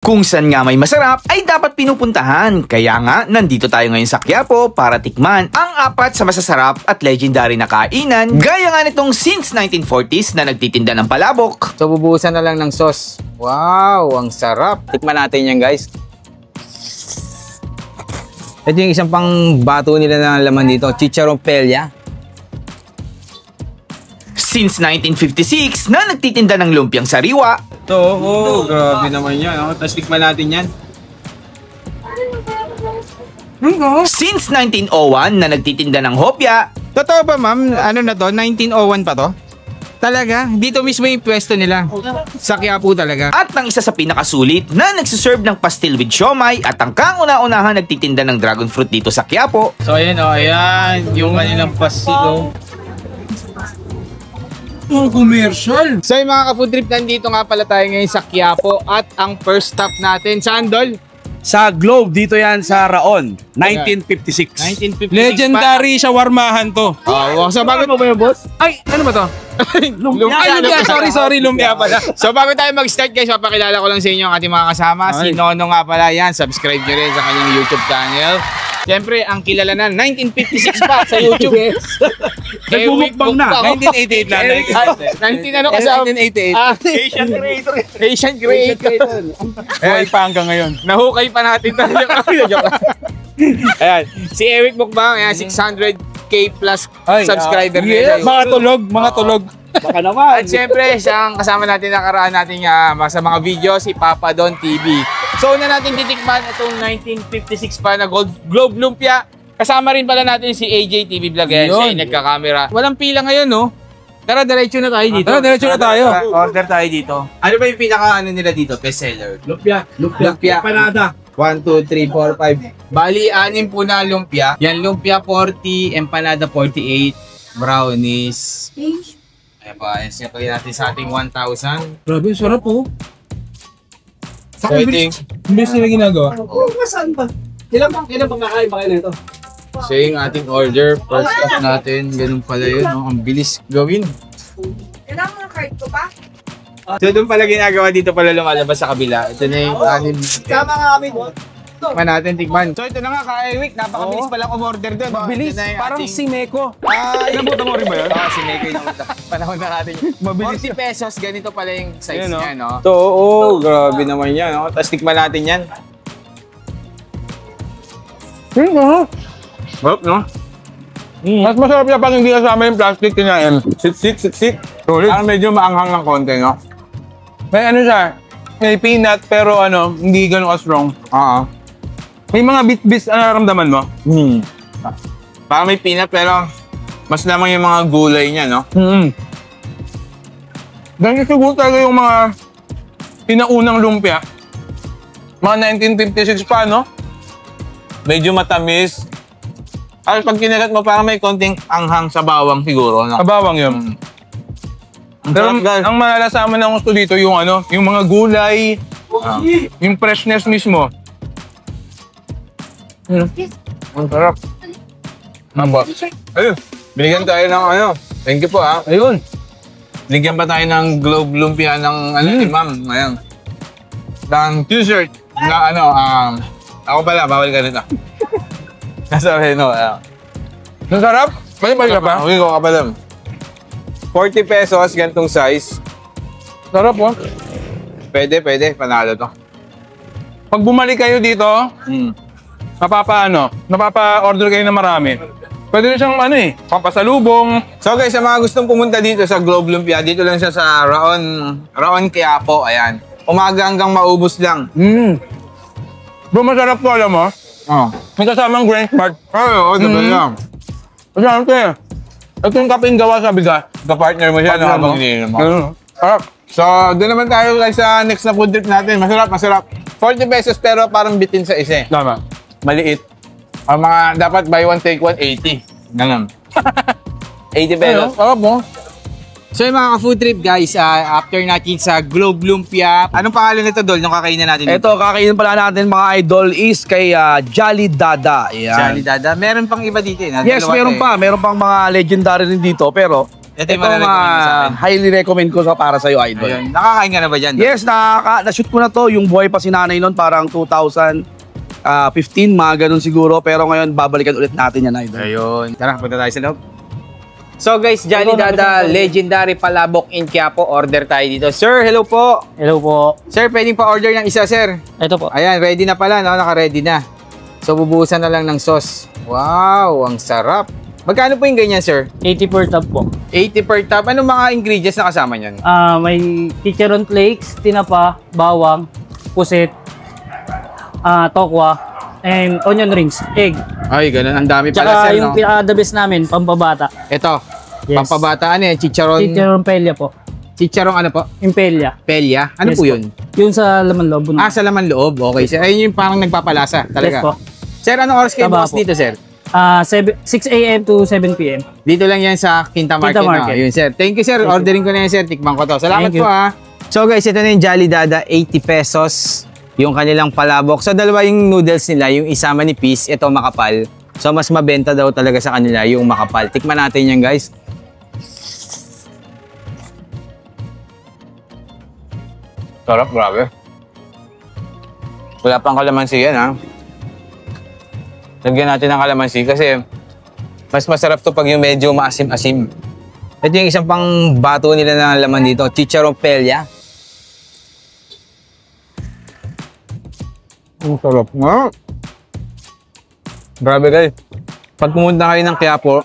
Kung saan nga may masarap ay dapat pinupuntahan. Kaya nga, nandito tayo ngayon sa Quiapo para tikman ang apat sa masasarap at legendary na kainan. Gaya nga nitong since 1940s na nagtitinda ng palabok. So, bubuhusan na lang ng sauce. Wow, ang sarap. Tikman natin yan, guys. Ito yung isang pang bato nila na laman dito. Chicharon pelya. Since 1956 na nagtitinda ng lumpiang sariwa. Ito, grabe naman yan. Tapos tikman natin yan. Since 1901 na nagtitinda ng hopya. Totoo ba, ma'am? Ano na to? 1901 pa to? Talaga? Dito mismo yung pwesto nila. Sa Quiapo talaga. At ang isa sa pinakasulit na nagsiserve ng pastil with siomay at ang kauna-unahan nagtitinda ng dragon fruit dito sa Quiapo. So, ayan o. Ayan. Yung kanilang pastil. Commercial. So yung mga ka-food trip, nandito nga pala tayo ngayon sa Quiapo at ang first stop natin, saan, Dol? Sa Globe, dito yan sa Raon, 1956. 1956 Legendary shawarmahan to. So bago mo ba yung boss? Ay, ano ba to? Lumpia. Sorry, lumpia pala. So bago tayo mag-start guys, papakilala ko lang sa inyo ang ating mga kasama. Si Nono nga pala yan, subscribe nyo rin sa kanyang YouTube channel. Siyempre, ang kilala na 1956 pa sa YouTube. Nagmumukbang na. 1988 lang. 19 ano kasama? 1988. Asian creator. Buhay pa hanggang ngayon. Nahukay pa natin talaga. Ayan, si Eric Mukbang, ayan, 600k plus subscriber nila. Mga tulog. Baka naman. At syempre, siyang kasama natin nakaraan natin sa mga video, si Papa Don TV. So, una natin titikman itong 1956 pa na Globe Lumpia. Kasama rin pala natin si AJ TV Vlog. Ayan, siya yung nagkakamera. Walang pila ngayon, no? Tara, diretso na tayo dito. Order tayo dito. Ano ba yung pinaka nila dito? Best seller? Lumpia. Empanada. 1, 2, 3, 4, 5. Bali, 6 po na lumpia. Yan, lumpia 40, empanada 48, brownies. Ayan pa, ayan siya natin sa ating 1,000. Grabe, sarap po. So, Imbis nila ginagawa. Saan pa? Ilan bang kakain ba kayo nito? So yung ating order, first stop natin, ganun pala yun, no? Ang bilis gawin. Kailangan mo ng card ko pa? So doon pala ginagawa, dito pala lumalabas sa kabila. Ito na yung anim. Tama nga kami mo. Tikman natin, tikman. So ito na nga, ka-Eric, napakabilis pala umorder doon. Mabilis, parang si Meko. Nabuta mo rin ba yun? Si Meko yung panahon na natin. Mabilis. 40 pesos, ganito pala yung size niya, no? So, grabe naman yan, no? Tapos tikman natin yan. Sarap, no? Mas masarap niya pag hindi kasama yung plastic kinain. Sit. Parang medyo maanghang ng konti, no? May ano siya, may peanut pero hindi ganun ka-strong. May mga bit-bits na nararamdaman mo. Parang may peanut pero mas lamang yung mga gulay niya, no? Dahil siguro talaga yung mga pinaunang lumpia. Mga 1956 pa, no? Medyo matamis. At pag kinagat mo, parang may konting anghang sa bawang siguro, no? Kabawang yun. Pero ang malalasaman ng gusto dito yung yung mga gulay, yung freshness mismo. Ang sarap. Ayun, binigyan tayo ng thank you po, ha? Ayun. Binigyan pa tayo ng Globe Lumpia ng ni ma'am, ayan. Ng t-shirt na ako pala, bawal ka nito. Nasa no, Ang sarap. Balik ka pa? Okay ko ka pala. 40 pesos, ganitong size. Sarap, oh. Pwede, panalo to. Pag bumalik kayo dito, napapa-order kayo na marami. Pwede rin siyang papasalubong. So guys, sa mga gustong pumunta dito sa Globe Lumpia, dito lang siya sa Raon Quiapo, ayan. Umaga hanggang maubos lang. Bro, masarap to, alam mo? May kasamang grain part. Diba lang? Masarap to eh. Ito yung kaping gawa sa bigas. Ka-partner mo siya, no? Habang hindi mo. Sarap. So, doon naman tayo guys sa next na food trip natin. Masarap. 40 pesos pero parang bitin sa isa. Tama. Maliit. Ang mga dapat buy one take one, 80. Ganun. 80 pesos. Sarap mo. So yung mga ka-food trip guys, after natin sa Globe Lumpia, anong pangalan nito, Dol, nung kakainin natin? Ito, kakainin pala natin mga idol is kay Jolly Dada. Ayan. Jolly Dada. Meron pang iba dito eh. Yes, meron pa. Meron pang mga legendary rin dito. Pero Ito yung marirecommend mo sa akin. highly recommend ko para sa'yo, idol. Ayun. Nakakain ka na ba dyan? Yes, na-shoot ko na to. Yung buhay pa si nanay nun, parang 2015, mga ganun siguro. Pero ngayon, babalikan ulit natin yan, idol. Ayun. Tara, punta tayo sa loob. So guys, Jolly Dada, Legendary Palabok in Quiapo. Order tayo dito. Sir, hello po. Hello po. Sir, pwedeng pa-order ng isa, sir. Ito po. Ayan, ready na pala, no? Naka-ready na. So, bubuhusan na lang ng sauce. Wow, ang sarap. Magkano po yung ganyan, sir? 80 per tub po. 80 per tub. Anong mga ingredients na kasama niyan? May chicharon flakes, tinapa, bawang, pusit, tokwa, and onion rings, egg. Ay, ganun. Ang dami pala, Tsaka sir, yung no? pinaka-the best namin, pampabata. Ito, Yes. pampabata. Ano yan? Chicharon? Chicharon pelia po. Chicharon ano po? Impelia. Pelya? Ano Yes po yun? Yung sa laman loob. Ah, sa laman loob. Okay, sir. Ayun yung parang nagpapalasa talaga. Yes po. Sir, anong oras kayo Taba bukas po. dito, sir? 6 a.m. to 7 p.m. Dito lang yan sa Quinta Market. Quinta Market. No? Yun, sir. Thank you, sir. Thank you. Ordering ko na yan, sir. Tikman ko to. Salamat Thank you. po, ha. So, guys, ito na yung Jolly Dada. 80 pesos yung kanilang palabok. So, dalawa yung noodles nila. Yung isa manipis, ito makapal. So, mas mabenta daw talaga sa kanila yung makapal. Tikman natin yan, guys. Sarap, grabe. Wala pang kalamansi yan, ha. Lagyan natin ng kalamansi kasi mas masarap to pag yung medyo maasim-asim. Ito yung isang pang bato nila na laman dito, chicharon pelya. Ang sarap nga. Grabe guys. Pag pumunta kayo ng Quiapo,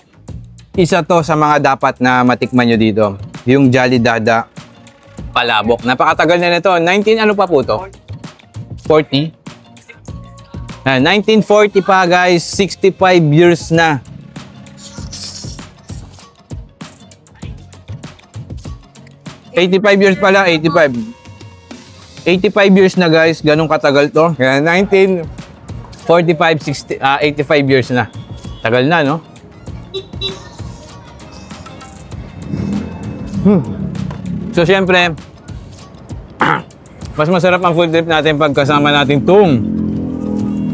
isa to sa mga dapat na matikman nyo dito. Yung Jolly Dada Palabok. Napakatagal na nito. 19 ano pa po to? 40? 1940 pa guys. 65 years na. $85 pala, 85. 85 years na guys, ganun katagal to. Kaya 1945, 85 years na. Tagal na, no? So, syempre, mas masarap ang food trip natin pag kasama natin tong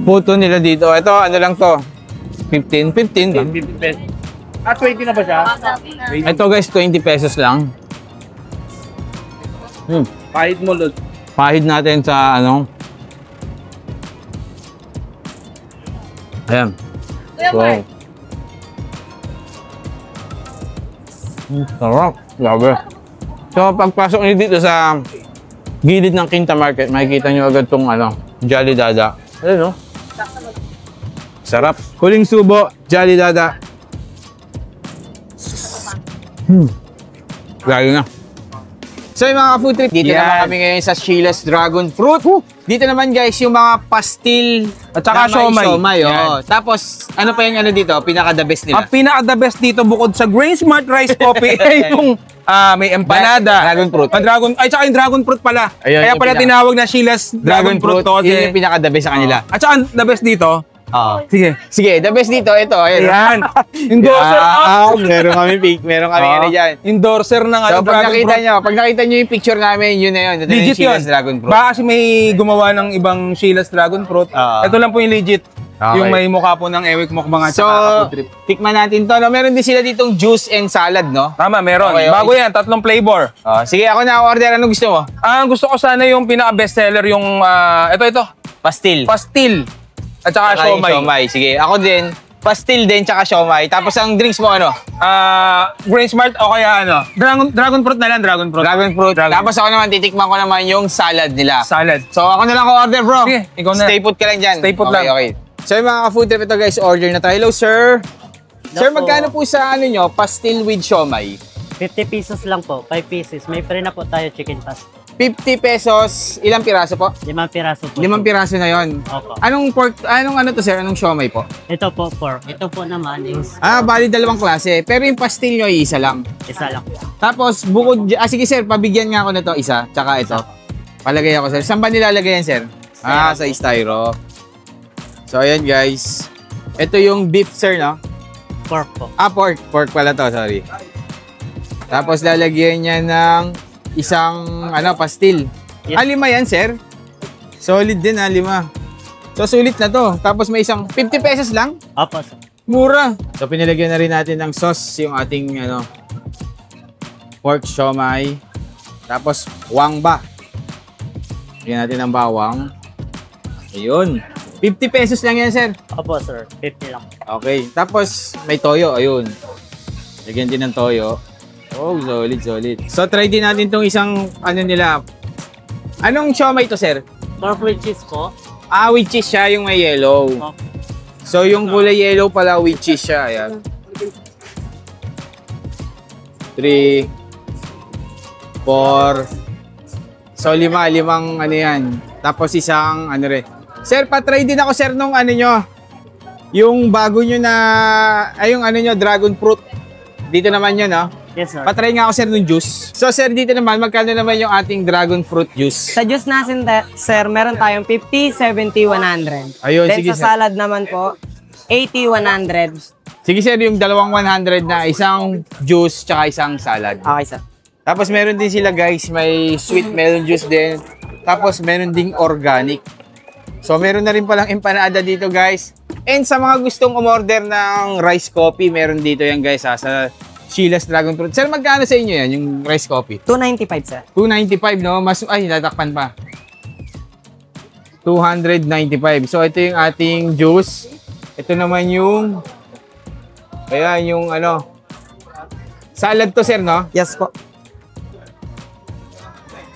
puto nila dito. Ito, ano lang to? 15 ba? 50 pesos. 20 na ba siya? Ito guys, 20 pesos lang. Kahit mo, Lord. Pahid natin sa ano. Ayan. Wow. Sarap. Grabe. So, pagpasok niyo dito sa gilid ng Quinta Market, makikita niyo agad tong ano, Jolly Dada. Ayun, no? Sarap. Huling subo, Jolly Dada. Lalo na. So yung mga food trip, dito naman kami ngayon sa Sheila's Dragon Fruit. Dito naman guys, yung mga pastil At saka na may siomay. oh. Tapos, ano pa yung ano dito, pinaka-the best nila? Ang pinaka-the best dito bukod sa Grain Smart Rice Coffee ay yung may empanada. Dragon fruit. Ay, tsaka yung dragon fruit pala. Ayun, Kaya yung pala tinawag na Sheila's Dragon Fruit to. Yun yung pinaka-the best sa kanila. At saka the best dito, sige. Sige, the best dito, ito. Ayan. Ayan. Endorser. Meron kami pic, meron kami ano dyan. Endorser ng So, Dragon Fruit. pag nakita nyo yung picture namin, yun na yun. Ito na yung Legit yun. Sheila's Dragon Fruit. Baka kasi may gumawa ng ibang Sheila's Dragon Fruit. Ito lang po yung legit. Okay. Yung may mukha po ng Ewik Mukbang at So, saka food trip. tikman natin to. No? Meron din sila ditong juice and salad, no? Tama, meron. Okay, Bago yan, 3 flavor. Sige, ako na order. Anong gusto mo? Ang gusto ko sana yung pinaka-bestseller yung, ito. Pastil. Pastil. At saka Saka yung siomay. siomay. Sige, ako din. Pastil din, tsaka siomay. Tapos ang drinks mo, ano? Grain Smart o kaya ano? Dragon Fruit na lang, Dragon Fruit. Dragon fruit. Tapos ako naman, titikman ko naman yung salad nila. Salad. So, ako na lang order, bro. Sige, ikaw na. Stay put ka lang dyan. Stay put okay, lang. Okay. So, yung mga food trip ito, guys, order na tayo. Hello, sir. Sir, magkano po sa ano nyo? Pastil with siomay? 50 pesos lang po, 5 pieces. May free na po tayo chicken pasta. 50 pesos. Ilang piraso po? 5 piraso po. 5 piraso na yon. Opo. Anong pork, anong ano to, sir? Anong siomay po? Ito po, pork. Ito po naman is Bali dalawang klase. Pero yung pastil nyo, isa lang. isa lang. Tapos, bukod, sige sir, pabigyan nga ako nito isa, tsaka ito. Palagay ako, sir. Saan ba nilalagay yan, sir? Sa styro. So, ayan, guys. Ito yung beef, sir, no? Pork po. Pork. Pork pala to, sorry. Tapos, lalagyan niya ng isang, pastil. Yes. 5 yan, sir? Solid din, 5. So, sulit na to. Tapos, may isang 50 pesos lang. Opo, sir. Mura. So, pinilagyan na rin natin ng sauce yung ating, pork siomai. Tapos, wangba. Bigyan natin ng bawang. Ayun. 50 pesos lang yan, sir. Opo, sir. 50 lang. Okay. Tapos, may toyo. Ayun. Lagyan din ng toyo. Oh, solid, solid. So, try din natin tong isang, ano nila. Anong siomai to, sir? Pork with cheese po. Ah, with cheese siya, yung may yellow. So, yung kulay yellow pala, with cheese siya. Ayan. 3, 4. So, limang ano yan. Tapos isang, ano rin. Sir, patry din ako, sir, nung ano nyo. Yung bago nyo na, ay, yung ano nyo, dragon fruit. Dito naman yun, no? Yes, sir. Patry nga ako, sir, nung juice. So, sir, dito naman, magkano naman yung ating dragon fruit juice? Sa juice natin, sir, meron tayong 50, 70, 100. Ayun, Then sige, sa sir. salad naman po, 80, 100. Sige, sir, yung dalawang 100 na isang juice tsaka isang salad. Okay, sir. Tapos meron din sila, guys, may sweet melon juice din. Tapos meron ding organic. So meron na rin palang empanada dito, guys. And sa mga gustong umorder ng rice coffee, meron dito yan, guys, sa Sheila's Dragon Fruit. Sir, magkano sa inyo yan, yung rice coffee? 295, sir. 295, no? Ay, natakpan pa. 295. So ito yung ating juice. Ito naman yung, ayan, yung ano, salad to, sir, no? Yes po.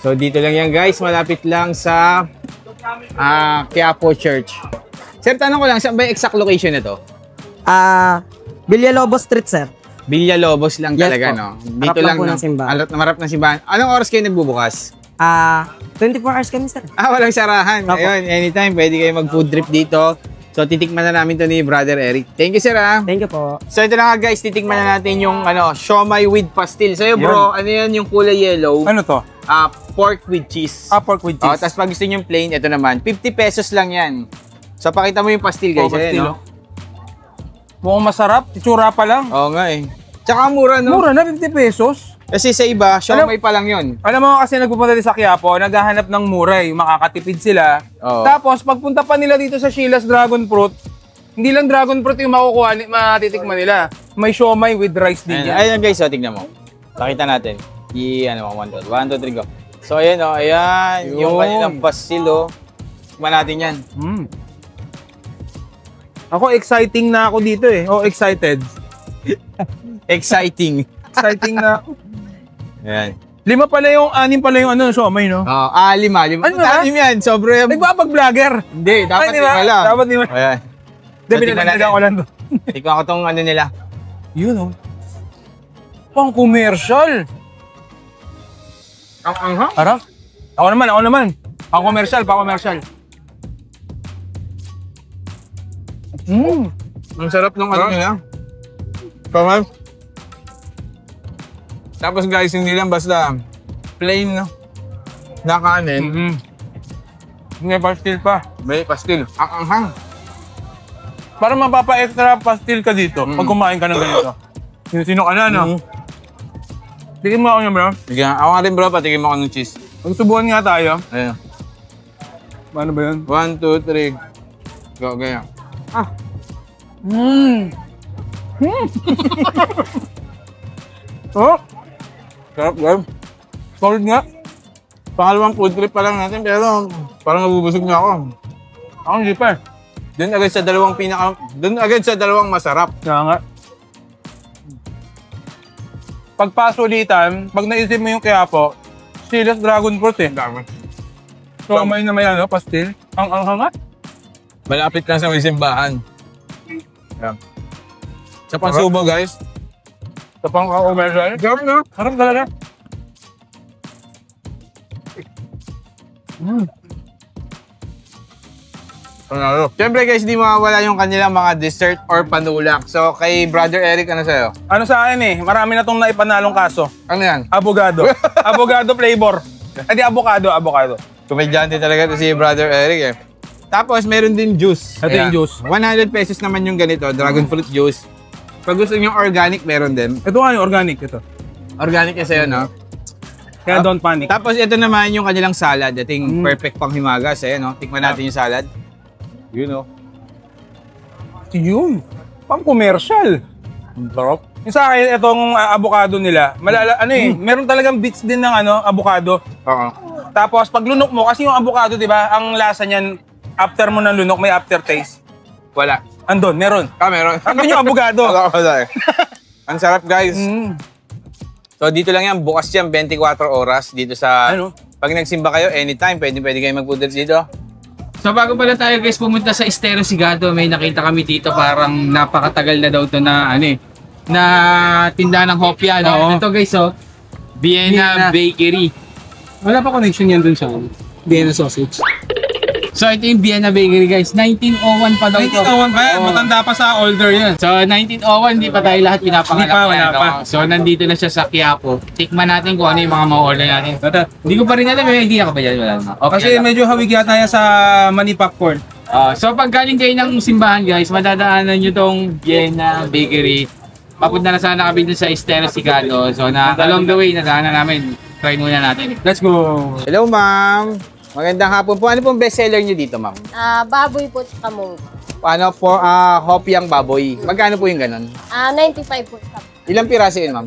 So dito lang yan, guys, malapit lang sa Quiapo Church. Sir, tanong ko lang, saan ba yung exact location nito? Villalobos Street, sir. Villalobos lang Yes talaga, po. no? Harap Dito lang lang, po no? ng simbahan. Marap ng simbahan. Anong oras kayo nagbubukas? 24 hours kami, sir. Walang sarahan. Opo. Ayun, anytime, pwede kayo mag-food trip dito. So, titikman na namin to ni Brother Eric. Thank you, sir, ha? Thank you po. So, ito na nga, guys, titikman na natin yung, siomai with pastil. Sa'yo, bro, ano yan yung kulay yellow? Ano to? Pork with cheese. Pork with cheese. Tapos pag gusto nyo yung plain, ito naman, 50 pesos lang yan. So, pakita mo yung pastil, guys. pastil, Ayan, no? Mukhang masarap. Itsura pa lang. Oo nga, eh. Tsaka mura, no? Mura na, 50 pesos. Kasi sa iba, siomai pa lang yun. Alam mo kasi nagpupunta din sa Quiapo, naghahanap ng mura eh. Makakatipid sila. Oo. Tapos, pagpunta pa nila dito sa Sheila's Dragon Fruit, hindi lang dragon fruit yung makukuha, matitikman nila. May siomai with rice din yan. Ayan, guys, tignan mo. Pakita natin. 1, 2, 3, go. So, ayan, ayan. Yung kanilang pastil, tikman natin yan. Ako, exciting na ako dito eh. Excited. Exciting. Exciting na. Ayan. 6 pala yung, 6 pala yung siomai, no? 5. Ano ba? Tanim yan, sobrang... Nagpapag-vlogger. Hindi, dapat Ay, di ba? lima lang. Dapat lima. Ayan. Hindi, So, tingnan binanagdagan ko lang to. Tikman ko tong ano nila. Yun, pang commercial. Ang anghang. Harap. Ako naman. Pang commercial. Ang sarap ng ano nila. Tama. Tapos, guys, hindi lang basta plain, no? Na kanin. May pastil pa. May pastil. Ang anghang. Para mapapa-extra pastil ka dito pag kumain ka ng ganito. Sino ka na, no? Tignan mo ako niya, bro. Sige, ako nga rin, bro. Patikin mo ako ng cheese. Magsubukan nga tayo. Ayan. Paano ba yun? 1, 2, 3. Go, ganyan. Sarap, guys. Solid nga. Pangalawang food trip pa lang natin, pero parang nabubusog na ako. Ako hindi pa eh. Doon agad sa dalawang masarap. Kaya nga. Pagpasulitan, pag naisip mo yung Quiapo, Sheila's Dragon Fruit eh. So, may na may pastil. Ang hangat. Malapit lang sa may simbahan. Yan. Sa Pansubo, guys. Sa pang-commercial. Sarap, no? Harap talaga. Panalo. Siyempre, guys, di mawawala yung kanilang mga dessert or panulak. So, kay Brother Eric, ano sa'yo? Ano sa akin eh, marami na tong naipanalong kaso. Ano yan? Abogado. Abogado flavor. Hindi, avocado. Komedyante talaga ito si Brother Eric, eh. Tapos, meron din juice. Ito yung juice. 100 pesos naman yung ganito, dragon fruit juice. Pag gusto nyo organic, meron din. Ito nga yung organic, ito. Organic kasi yun, no? Kaya don't panic. Tapos, ito naman yung kanilang salad. Ito yung perfect pang himagas, eh, no? Tikman natin yung salad. Yun, no? Yun. Pang commercial. Sarap. Yung sa akin, itong avocado nila, meron talagang bits din ng avocado. Oo. Tapos pag lunok mo, kasi yung avocado, di ba, ang lasa niyan, after mo ng lunok, may aftertaste. Wala. Andun, meron. Meron. Andun yung avocado. Wala eh. Ang sarap, guys. So, dito lang yan. Bukas yan, 24 oras dito sa... Ano? Pag nagsimba kayo, anytime, pwede kayo mag-order dito. So, bago pala tayo, guys, pumunta sa Estero Sigado, may nakita kami dito, parang napakatagal na daw to na, na tindahan ng hopya, no? Ito, guys, Vienna Bakery. Wala pa connection yan dun sa Vienna sausage. So, ito yung Vienna Bakery, guys. 1901 pa daw ito. 1901 pa yan, matanda pa sa older yan. So, 1901, hindi pa tayo lahat pinapangalan. Wala pa. So, nandito na siya sa Quiapo. Tikman natin kung ano yung mga ma-order natin. Hindi ko pa rin alam, may idea ka ba dyan? Wala na. Okay, Kasi medyo hawig yata yan sa Mani Popcorn. so, pag galing kayo ng simbahan, guys, madadaanan nyo tong Vienna Bakery. Papunta na sana kami dun sa Estero Sigado. So, along the way, nadaanan namin. Try muna natin. Let's go! Hello, ma'am. Magandang hapon po. Ano pong bestseller nyo dito, ma'am? Baboy po sa munggo. Paano po, hopyang baboy. Magkano po yung ganon? 95 po sa Ilang piraso yun, ma'am?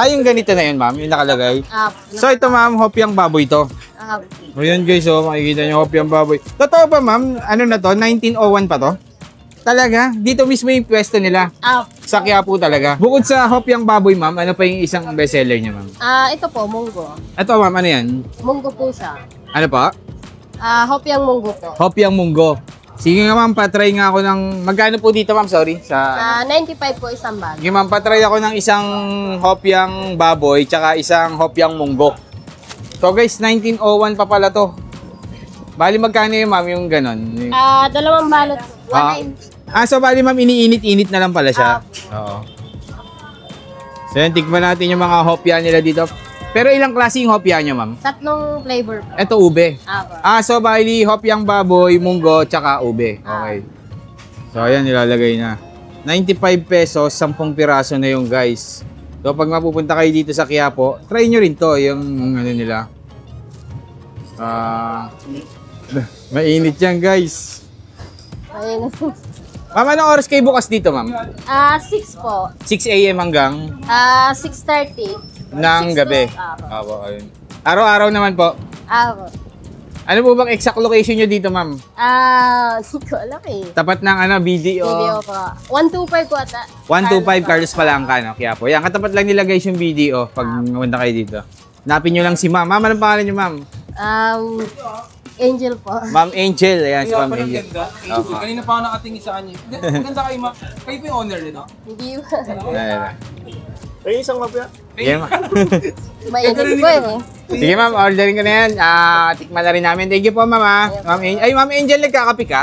Yung ganito na yun, ma'am, yung nakalagay. So, ito, ma'am, hopyang baboy to. Ayan, guys, makikita nyo hopyang baboy. Totoo ba, ma'am? Ano na to? 1901 pa to? Talaga? Dito mismo yung pwesto nila? Sa Quiapo talaga. Bukod sa hopyang baboy, ma'am, ano pa yung isang bestseller niya, ma'am? Ito po, munggo. Ito, ma'am, ano yan? Munggo po siya. Ano pa? Hopyang munggo po. Hopyang munggo. Sige nga, ma'am, patry nga ako ng... Magkano po dito, ma'am? Sorry. 95 po isang bag. Sige, ma'am, patry ako ng isang hopyang baboy tsaka isang hopyang munggo. So, guys, 1901 pa pala to. Bali, magkano yun, ma'am, yung ganon? Dalawang balot. 190. So, bali, ma'am, iniinit-init na lang pala siya. Oo. So, yan, tikman natin yung mga hopya nila dito. Pero ilang klase yung hopya nyo, ma'am? 3 flavor po. Ito, ube. Apo. So, bali, hopyang baboy, munggo, tsaka ube. Okay. So, ayan, nilalagay na. 95 pesos, 10 piraso na yung guys. So, pag mapupunta kayo dito sa Quiapo, try nyo rin to, yung ano nila. Mainit yan, guys. Ayun. Ma'am, anong oras kayo bukas dito, ma'am? 6 po. 6 a.m. hanggang 6:30. ng 6 gabi. to, apo. Apo, ayun. Araw-araw naman po. Apo. Ano po bang exact location nyo dito, ma'am? Hindi ko alam eh. Tapat ng BDO. Video po. 125 po ata. 125 Carlos Palangka, no? Kaya po. Yan, katapat lang nila guys yung BDO pag pumunta kayo dito. Hanapin nyo lang si ma'am. Ma'am, anong pangalan nyo, ma'am? Angel po. Ma'am Angel. Ayan, si ma'am Angel. Kanina pa ako nakatingin sa kanya. Maganda kayo, ma. Kayo po yung owner nito? Hindi ba? Ayan. Kayo isang mapya. Sige, ma'am. Mainit po eh. Sige, ma'am. Ordering ko na yan. Tikman na rin namin. Thank you po, ma'am. Ma'am Angel. Ay, ma'am Angel, nagkakape ka?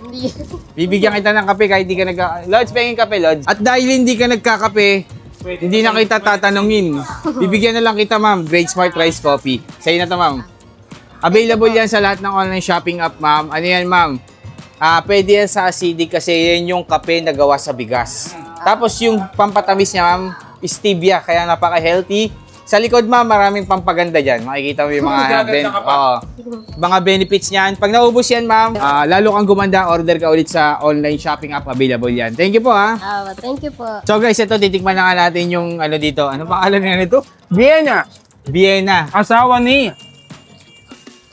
Hindi. Bibigyan kita ng kape kahit hindi ka Lods, pahingin kape, Lods. At dahil hindi ka nagkakape, hindi na kita tatanungin. Bibigyan na lang kita, ma'am. Great Smart Rice Coffee. Sa'yo na to, ma'am. Available yan sa lahat ng online shopping app, ma'am. Ano yan, ma'am? Pwede yan sa acidic kasi yan yung kape na gawa sa bigas. Tapos yung pampatamis niya, ma'am, stevia. Kaya napaka-healthy. Sa likod, ma'am, maraming pampaganda dyan. Makikita mo yung mga benefits niyan. Pag naubos yan, ma'am, lalo kang gumanda, order ka ulit sa online shopping app. Available yan. Thank you po, ha. Thank you po. So, guys, ito, titikman na nga natin yung ano dito. Ano pangalan nga nito? Vienna. Vienna. Asawa ni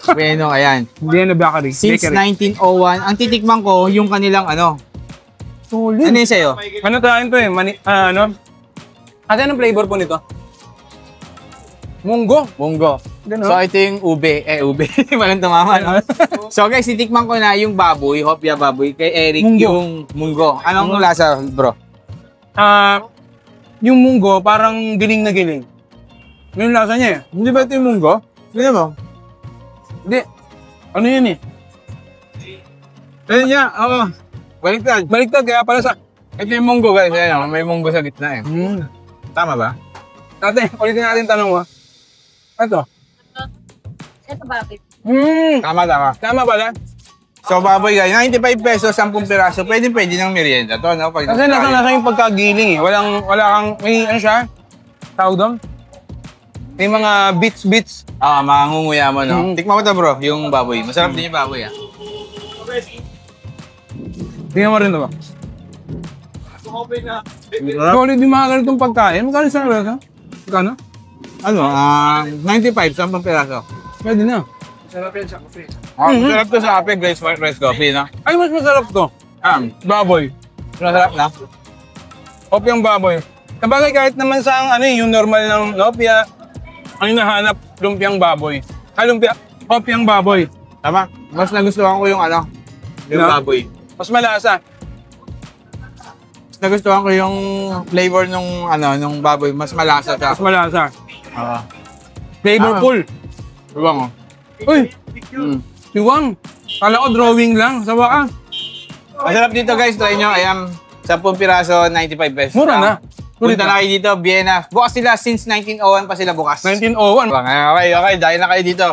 Bueno, ayan. Vienna Bakery. Since 1901, ang titikman ko, yung kanilang ano. Solid. Ano yun sa'yo? Ano tayo to eh? Ate, anong flavor po nito? Munggo. Munggo. Ganun. So, ito yung ube. Ube. Walang tumama, no? So, guys, titikman ko na yung baboy, hopya baboy. Kay Eric, Munggo. yung munggo. Anong lasa, bro? Yung munggo, parang giling na giling. Yung lasa niya eh. Hindi ba ito yung munggo? Hindi mo? Hindi. Ano yun eh? Ayun niya, oo. Baliktad. Baliktad, kaya pala sa... Ito yung munggo, guys. Ayan, may munggo sa gitna eh. Tama ba? Ate, ulitin natin tanong mo. Ito. Ito bakit? Tama. Tama pala. So, baboy guys, 95 pesos, 10 piraso. Pwede ng merienda to, no? Pag Kasi nasa yung pagkagiling eh. Wala kang, may ano siya? Tawag doon? May mga bits. Mangunguya mo, no? Tikman mo to, bro, yung baboy. Masarap din yung baboy, ah. Tingnan mo rin ito ba? Solid yung mga ganitong pagkain. Magkano isang piraso? Magkano? 95, 10 piraso. Pwede na. Sarap to sa ape, guys, white rice coffee, no? Ay, mas masarap to. Baboy. Masarap na. Opyang baboy. Sabagay kahit naman sa yung normal ng lopia, ang hinahanap, lumpiang baboy. Opyang baboy. Tama. Mas nagustuhan ko yung yung Na? baboy. Mas malasa. Mas nagustuhan ko yung flavor nung baboy. Mas malasa siya. Mas malasa. Flavorful. Diba mo? Uy! Siwang! Kala ko drawing lang. Sawa ka. Masarap dito, guys. Try nyo. Ayan, 10 piraso, 95 pesos. Mura na. Punta na kayo dito, Vienna. Bukas sila since 1901 pa sila bukas. 1901. Okay, dahil na kayo dito.